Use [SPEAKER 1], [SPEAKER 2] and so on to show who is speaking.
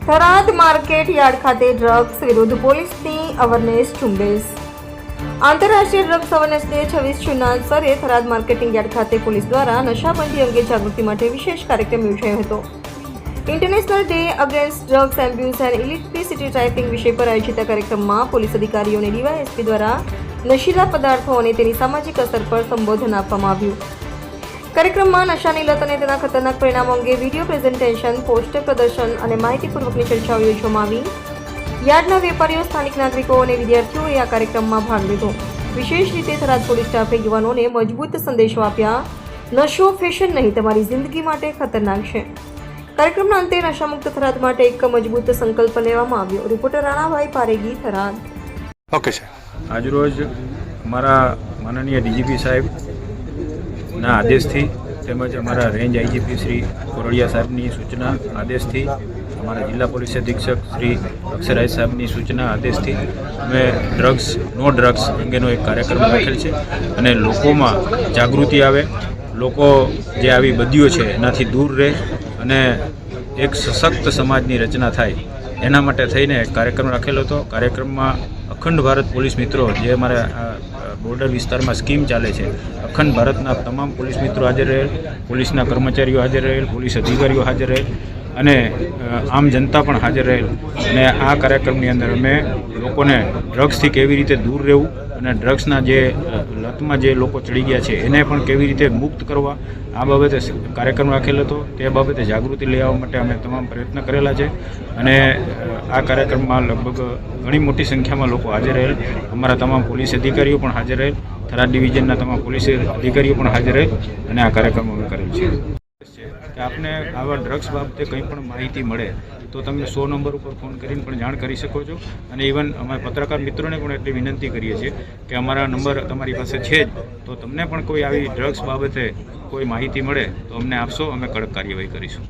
[SPEAKER 1] Tharad market yard ખાતે drugs વિરુદ્ધ પોલીસની અવેરનેસ ઝુંબેશ. આંતરરાષ્ટ્રીય ડ્રગ્સ અવેરનેસ ડે 26 જૂનના અવસરે થરાદ માર્કેટિંગ યાર્ડ ખાતે પોલીસ દ્વારા નશાબંધી અંગે જાગૃતિ માટે વિશેષ કાર્યક્રમ યોજાયો હતો. International day against drugs abuse and electricity trafficking વિષય પર આયોજિત કાર્યક્રમમાં પોલીસ અધિકારીઓને ડીવાયએસપી દ્વારા નશીલા પદાર્થો અને તેની સામાજિક અસર પર સંબોધન આપવામાં આવ્યું. કાર્યક્રમમાં નશાની લત અને તેના ખતરનાક પરિણામો અંગે વિડીયો પ્રેઝન્ટેશન, પોસ્ટર પ્રદર્શન અને માહિતીપૂર્વકની ચર્ચાઓ યોજવામાં આવી. યાર્ડના વેપારીઓ, સ્થાનિક નાગરિકો અને વિદ્યાર્થીઓએ આ કાર્યક્રમમાં ભાગ લીધો. વિશેષ રીતે થરાદ પોલીસ સ્ટાફે યુવાનોને મજબૂત સંદેશો આપ્યા. નશો ફેશન નહીં, તમારી જિંદગી માટે ખતરનાક છે. કાર્યક્રમના અંતે નશામુક્ત થરાદ માટે એક મજબૂત સંકલ્પ લેવામાં આવ્યો. Reporter Ranabhai Paregi, Tharad.
[SPEAKER 2] Okay sir.
[SPEAKER 3] આજરોજ અમારા માનનીય ડીજીપી સાહેબના આદેશથી તેમજ અમારા રેન્જ આઈજીપી શ્રી કોરડિયા સાહેબની સૂચના આદેશથી, અમારા જિલ્લા પોલીસ અધિક્ષક શ્રી અક્ષરાજ સાહેબની સૂચના આદેશથી અમે નો ડ્રગ્સ અંગેનો એક કાર્યક્રમ રાખેલ છે અને લોકોમાં જાગૃતિ આવે, લોકો જે આવી બદીઓ છે એનાથી દૂર રહે અને એક સશક્ત સમાજની રચના થાય એના માટે થઈને એક કાર્યક્રમ રાખેલો હતો. કાર્યક્રમમાં અખંડ ભારત પોલીસ મિત્રો, જે અમારા બોર્ડર વિસ્તારમાં સ્કીમ ચાલે છે, અખંડ ભારતના તમામ પોલીસ મિત્રો હાજર રહેલ, પોલીસના કર્મચારીઓ હાજર રહેલ, પોલીસ અધિકારીઓ હાજર રહેલ અને આમ જનતા પણ હાજર રહેલ. અને આ કાર્યક્રમની અંદર અમે લોકોને ડ્રગ્સથી કેવી રીતે દૂર રહેવું અને ડ્રગ્સના જે લતમાં જે લોકો ચડી ગયા છે એને પણ કેવી રીતે મુક્ત કરવા, આ બાબતે કાર્યક્રમ રાખેલો હતો. તે બાબતે જાગૃતિ લઈ આવવા માટે અમે તમામ પ્રયત્ન કરેલા છે અને આ કાર્યક્રમમાં લગભગ ઘણી મોટી સંખ્યામાં લોકો હાજર રહેલ. અમારા તમામ પોલીસ અધિકારીઓ પણ હાજર રહેલ, થરાદ ડિવિઝનના તમામ પોલીસ અધિકારીઓ પણ હાજર રહેલ અને આ કાર્યક્રમ અમે કરેલ છે. કે આપને આવા ડ્રગ્સ બાબતે કંઈ પણ માહિતી મળે તો તમે 100 નંબર ઉપર ફોન કરીને પણ જાણ કરી શકો છો. અને ઇવન અમારા પત્રકાર મિત્રોને પણ એટલી વિનંતી કરીએ છીએ કે અમારા નંબર તમારી પાસે છે જ, તો તમને પણ કોઈ આવી ડ્રગ્સ બાબતે કોઈ માહિતી મળે તો અમને આપશો, અમે કડક કાર્યવાહી કરીશું.